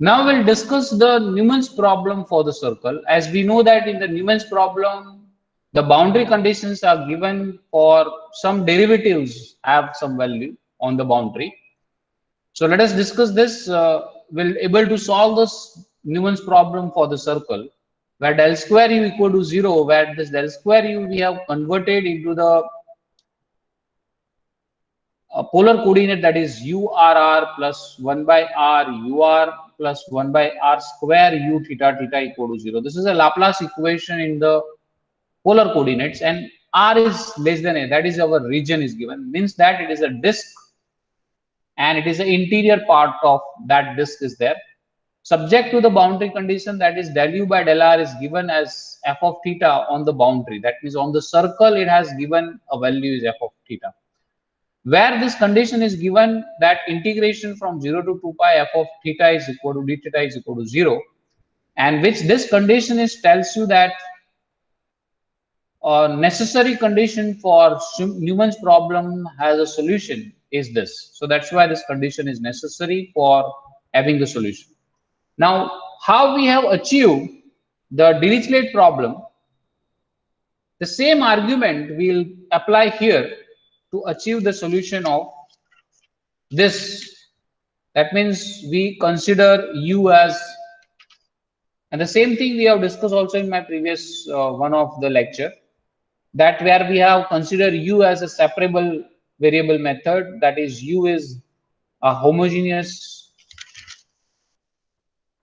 Now we'll discuss the Newman's problem for the circle. As we know that in the Newman's problem, the boundary conditions are given for some derivatives have some value on the boundary. So let us discuss this. We'll able to solve this Newman's problem for the circle, where del square u equal to 0, where this del square u we have converted into the polar coordinate, that is urr plus 1 by r ur plus 1 by r square u theta theta equal to 0. This is a Laplace equation in the polar coordinates, and r is less than a, that is our region is given, means that it is a disk and it is the interior part of that disk is there, subject to the boundary condition, that is del u by del r is given as f of theta on the boundary. That means on the circle it has given a value is f of theta, where this condition is given that integration from 0 to 2 pi f of theta is equal to d theta is equal to 0, and which this condition is tells you that a necessary condition for Newman's problem has a solution is this. So that's why this condition is necessary for having the solution. Now, how we have achieved the Dirichlet problem, the same argument we'll apply here to achieve the solution of this. That means we consider u as, and the same thing we have discussed also in my previous one of the lecture, that where we have considered u as a separable variable method, that is u is a homogeneous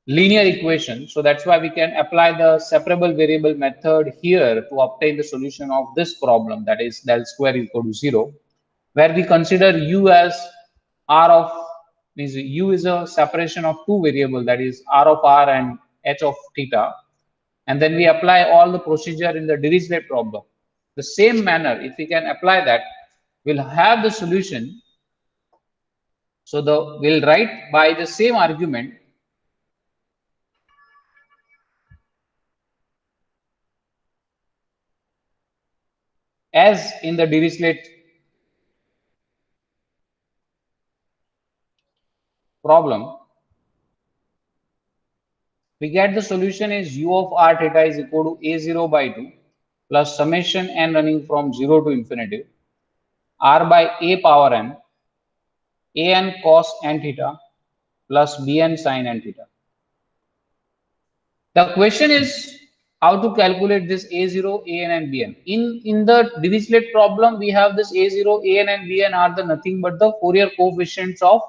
linear equation. So that's why we can apply the separable variable method here to obtain the solution of this problem, that is del square equal to 0, where we consider u as r of, means u is a separation of two variables, that is r of r and h of theta, and then we apply all the procedure in the Dirichlet problem. The same manner, if we can apply that, we'll have the solution. So we'll write by the same argument as in the Dirichlet problem. We get the solution is u of r theta is equal to a0 by 2 plus summation n running from 0 to infinity r by a power n an cos n theta plus bn sin n theta. The question is how to calculate this a0, an and bn. In the Dirichlet problem, we have this a0, an and bn are the nothing but the Fourier coefficients of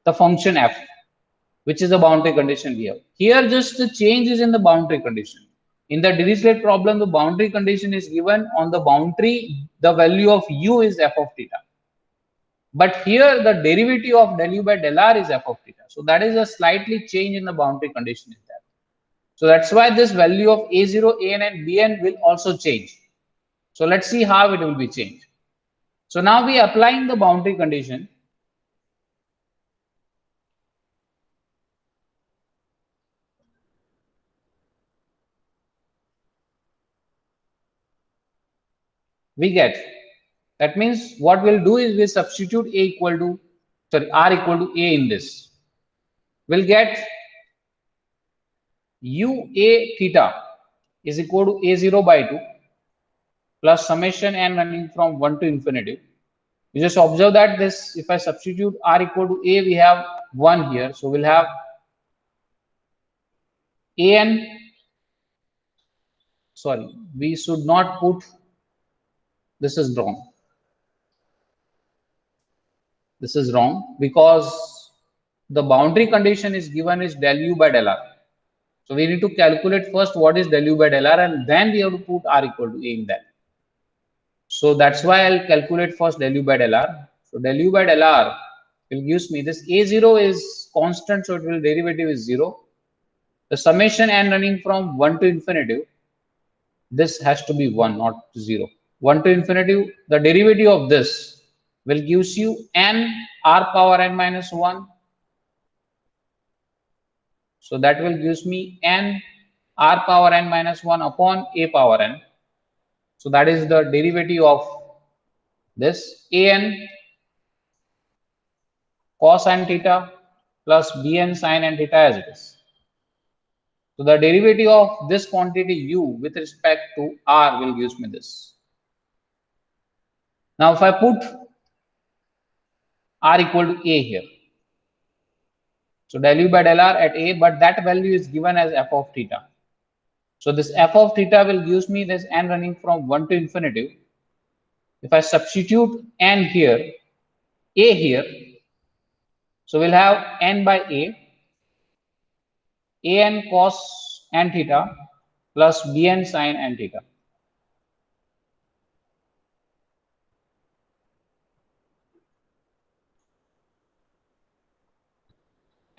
the function f, which is the boundary condition we have. Here just the change is in the boundary condition. In the Dirichlet problem, the boundary condition is given on the boundary, the value of u is f of theta. But here the derivative of del u by del r is f of theta. So that is a slightly change in the boundary condition is there. So that's why this value of a0, an and bn will also change. So let's see how it will be changed. So now we are applying the boundary condition. We get, that means what we'll do is we substitute a equal to, sorry, r equal to a in this. We'll get u a theta is equal to a0 by 2 plus summation n running from 1 to infinity. You just observe that this, if I substitute r equal to a, we have 1 here. So we'll have an, sorry, we should not put, this is wrong. This is wrong because the boundary condition is given is del u by del r. So we need to calculate first what is del u by del r, and then we have to put r equal to a in that. So that's why I'll calculate first del u by del r. So del u by del r will gives me this a0 is constant, so it will derivative is 0. The summation n running from 1 to infinity, this has to be 1, not 0. 1 to infinity, the derivative of this will gives you n r power n minus 1. So that will gives me n r power n minus 1 upon a power n. So that is the derivative of this an cos n theta plus bn sine n theta as it is. So the derivative of this quantity u with respect to r will gives me this. Now if I put r equal to a here, so del u by del r at a, but that value is given as f of theta. So this f of theta will gives me this n running from 1 to infinity. If I substitute n here, a here, so we'll have n by an cos n theta plus bn sin n theta.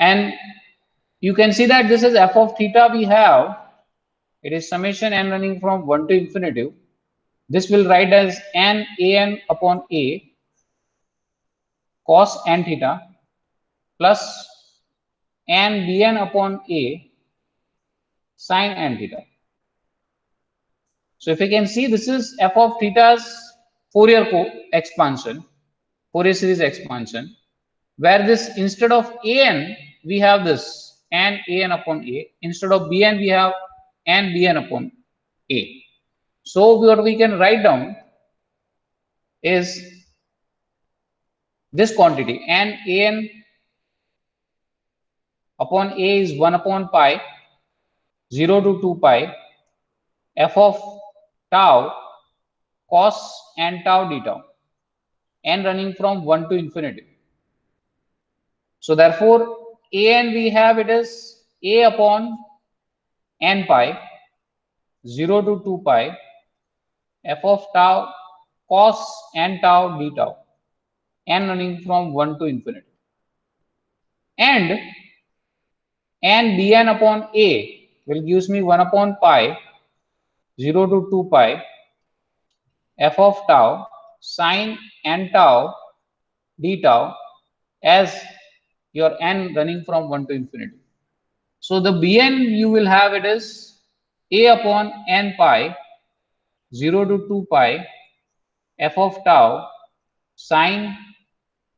And you can see that this is f of theta we have. It is summation n running from 1 to infinity. This will write as n an upon a cos n theta plus n bn upon a sin n theta. So if you can see, this is f of theta's Fourier expansion, Fourier series expansion, where this instead of an we have this n an upon a, instead of bn we have n bn upon a. So what we can write down is this quantity n an upon a is 1 upon pi 0 to 2 pi f of tau cos n tau d tau, n running from 1 to infinity. So therefore an we have it is a upon n pi 0 to 2 pi f of tau cos n tau d tau, n running from 1 to infinity, and n bn upon a will gives me 1 upon pi 0 to 2 pi f of tau sin n tau d tau as your n running from 1 to infinity. So the bn you will have it is a upon n pi 0 to 2 pi f of tau sin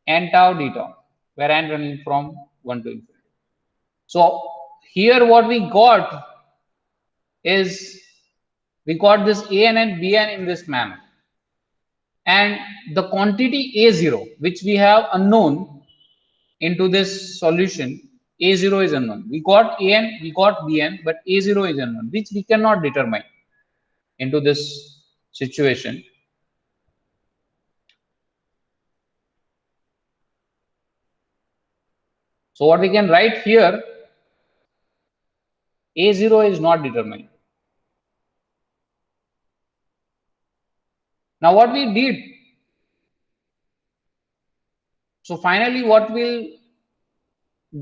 n tau d tau, where n running from 1 to infinity. So here what we got is we got this an and bn in this manner, and the quantity a0 which we have unknown into this solution, a0 is unknown. We got an, we got bn, but a0 is unknown, which we cannot determine into this situation. So what we can write here, a0 is not determined. Now what we did, so finally what will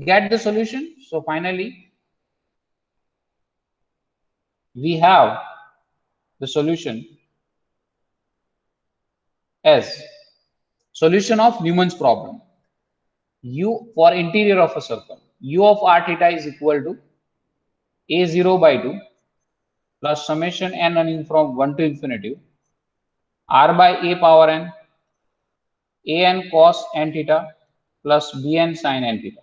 get the solution? So finally we have the solution as solution of Newman's problem. U for interior of a circle, u of r theta is equal to a0 by 2 plus summation n running from 1 to infinity r by a power n an cos n theta plus bn sin n theta,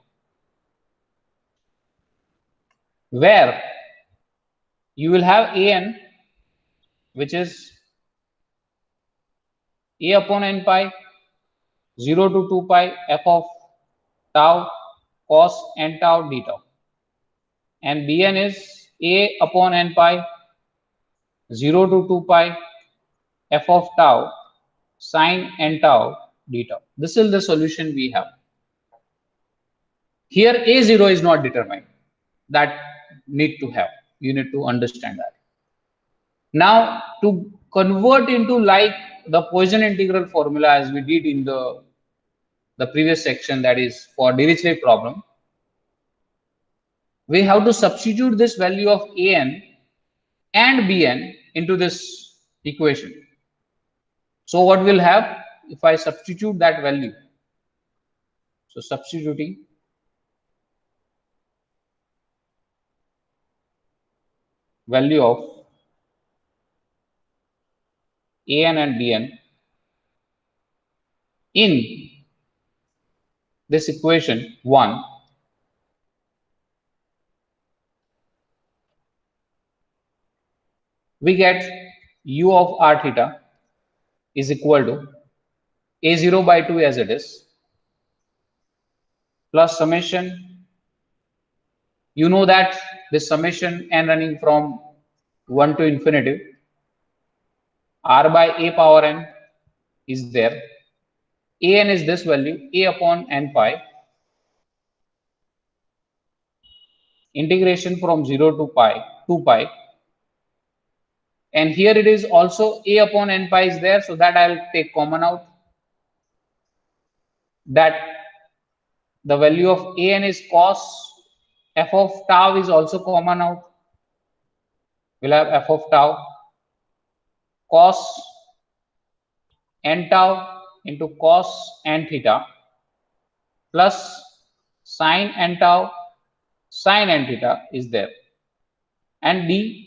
where you will have an which is a upon n pi 0 to 2 pi f of tau cos n tau d tau, and bn is a upon n pi 0 to 2 pi f of tau sin n tau d tau. This is the solution we have. Here a0 is not determined. That need to have. You need to understand that. Now to convert into like the Poisson integral formula as we did in the previous section, that is for Dirichlet problem, we have to substitute this value of an and bn into this equation. So what we'll have if I substitute that value? So substituting value of an and bn in this equation 1, we get u of r theta is equal to a0 by 2 as it is plus summation. You know that this summation n running from 1 to infinity, r by a power n is there. An is this value, a upon n pi, integration from 0 to pi, 2 pi. And here it is also a upon n pi is there, so that I'll take common out. That the value of an is cos, f of tau is also common out. We'll have f of tau cos n tau into cos n theta plus sin n tau sin n theta is there, and d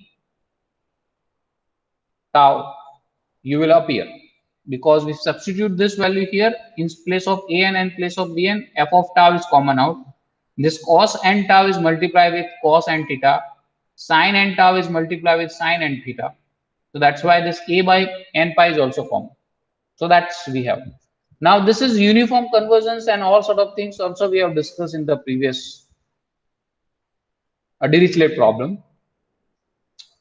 tau you will appear because we substitute this value here in place of an and place of bn. F of tau is common out. This cos n tau is multiplied with cos n theta, sin n tau is multiplied with sin n theta, so that's why this a by n pi is also common. So that's we have. Now this is uniform convergence and all sort of things also we have discussed in the previous Dirichlet problem.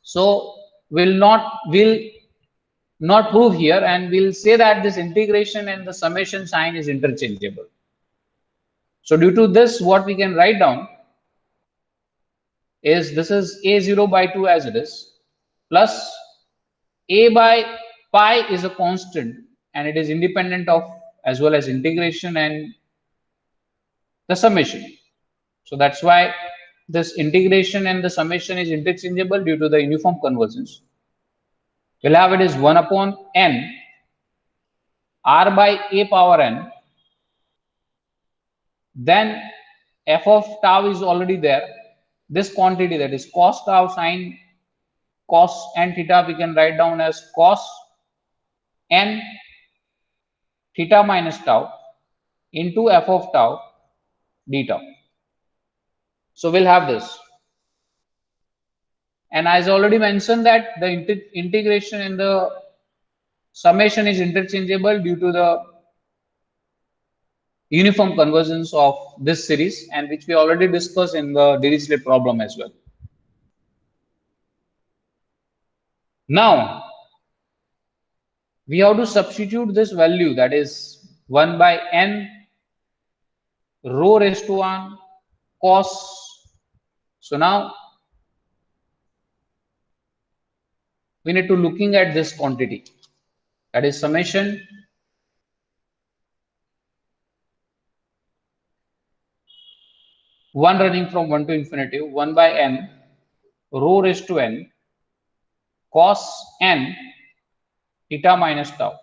So will not prove here, and we'll say that this integration and the summation sign is interchangeable. So due to this, what we can write down is this is a0 by 2 as it is plus a by pi is a constant and it is independent of as well as integration and the summation. So that's why this integration and the summation is interchangeable due to the uniform convergence. We'll have it is 1 upon n r by a power n, then f of tau is already there. This quantity, that is cos tau sin cos n theta, we can write down as cos n theta minus tau into f of tau d tau. So we'll have this. And as I already mentioned that the integration and the summation is interchangeable due to the uniform convergence of this series, and which we already discussed in the Dirichlet problem as well. Now we have to substitute this value, that is 1 by n rho raised to 1 cos. So now we need to looking at this quantity, that is summation one running from 1 to infinity 1 by n rho raised to n cos n theta minus tau.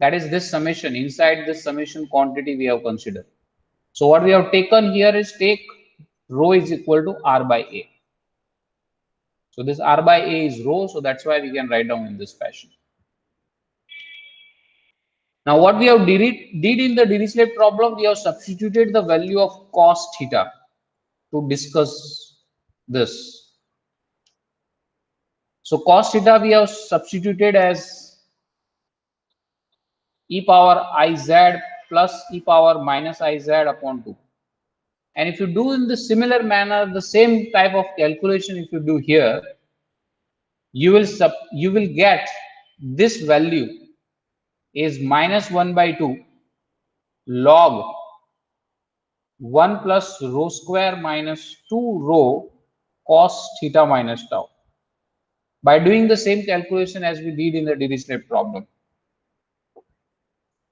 That is this summation. Inside this summation quantity we have considered. So what we have taken here is take rho is equal to r by a. So this r by a is rho, so that's why we can write down in this fashion. Now what we have did in the Dirichlet problem, we have substituted the value of cos theta to discuss this. So cos theta we have substituted as e power iz plus e power minus iz upon 2. And if you do in the similar manner, the same type of calculation, if you do here, you will get this value is minus 1 by 2 log 1 plus rho square minus 2 rho cos theta minus tau, by doing the same calculation as we did in the Dirichlet problem.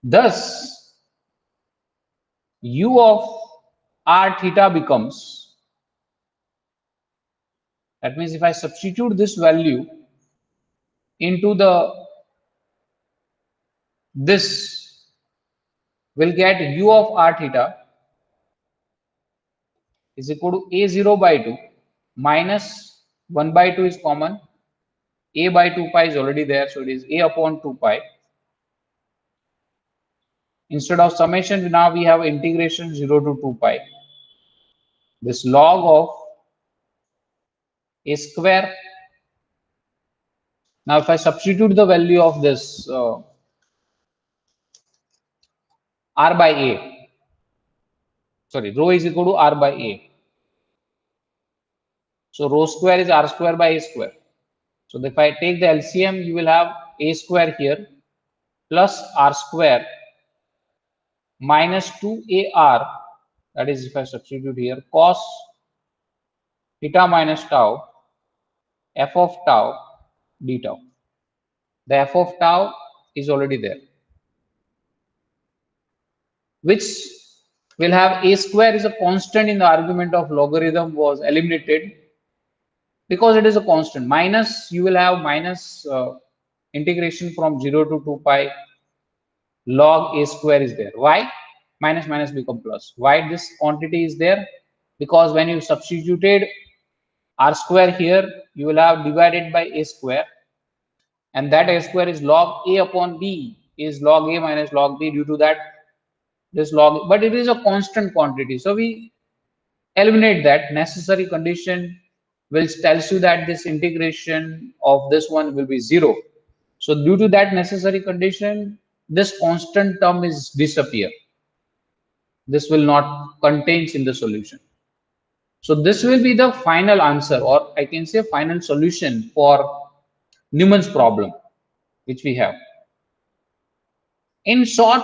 Thus u of r theta becomes, that means if I substitute this value into this, will get u of r theta is equal to a0 by 2 minus 1 by 2 is common, a by 2 pi is already there, so it is a upon 2 pi. Instead of summation, now we have integration 0 to 2 pi. This log of a square Now if I substitute the value of this r by a, sorry, rho is equal to r by a. So rho square is r square by a square. So if I take the LCM, you will have a square here plus r square minus 2ar, that is if I substitute here, cos theta minus tau f of tau d tau. The f of tau is already there, which will have a square is a constant in the argument of logarithm was eliminated because it is a constant. Minus, you will have minus integration from 0 to 2 pi log a square is there. Why? Minus minus become plus. Why this quantity is there? Because when you substituted r square here, you will have divided by a square, and that a square is log a upon b, is log a minus log b, due to that this log, but it is a constant quantity. So we eliminate that necessary condition, which tells you that this integration of this one will be 0. So due to that necessary condition, this constant term is disappear. This will not contains in the solution. So this will be the final answer, or I can say final solution for Newman's problem, which we have. In short,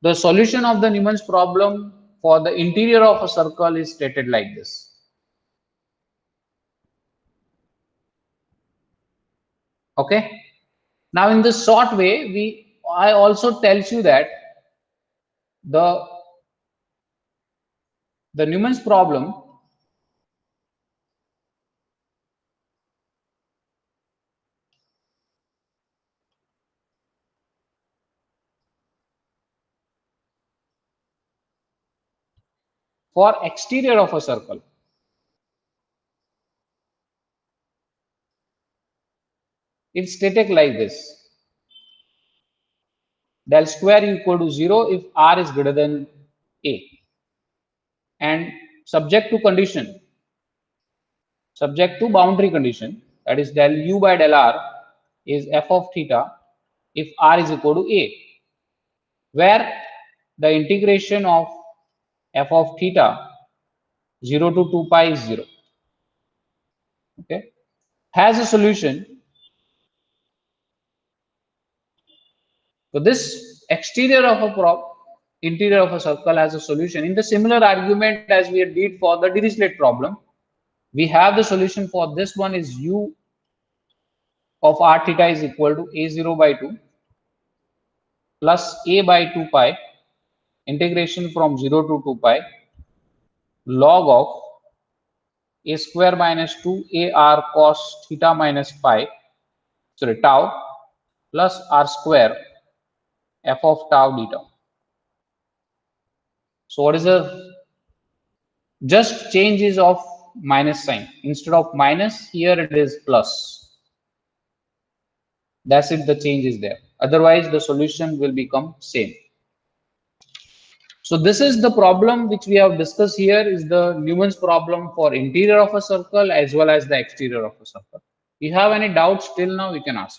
the solution of the Newman's problem for the interior of a circle is stated like this. Okay. Now in this short way, I also tells you that the Newman's problem for exterior of a circle, it's stated like this: del square equal to 0 if r is greater than a, and subject to condition, subject to boundary condition, that is del u by del r is f of theta if r is equal to a, where the integration of f of theta 0 to 2 pi is 0. Okay, has a solution. So this exterior of a interior of a circle has a solution. In the similar argument as we did for the Dirichlet problem, we have the solution for this one is u of r theta is equal to a0 by 2 plus a by 2 pi integration from 0 to 2 pi log of a square minus 2ar cos theta minus pi, sorry, tau plus r square f of tau d tau. So what is the just changes of minus sign? Instead of minus, here it is plus. That's it, the change is there. Otherwise the solution will become same. So this is the problem which we have discussed here, is the Newman's problem for interior of a circle as well as the exterior of a circle. If you have any doubts till now, you can ask.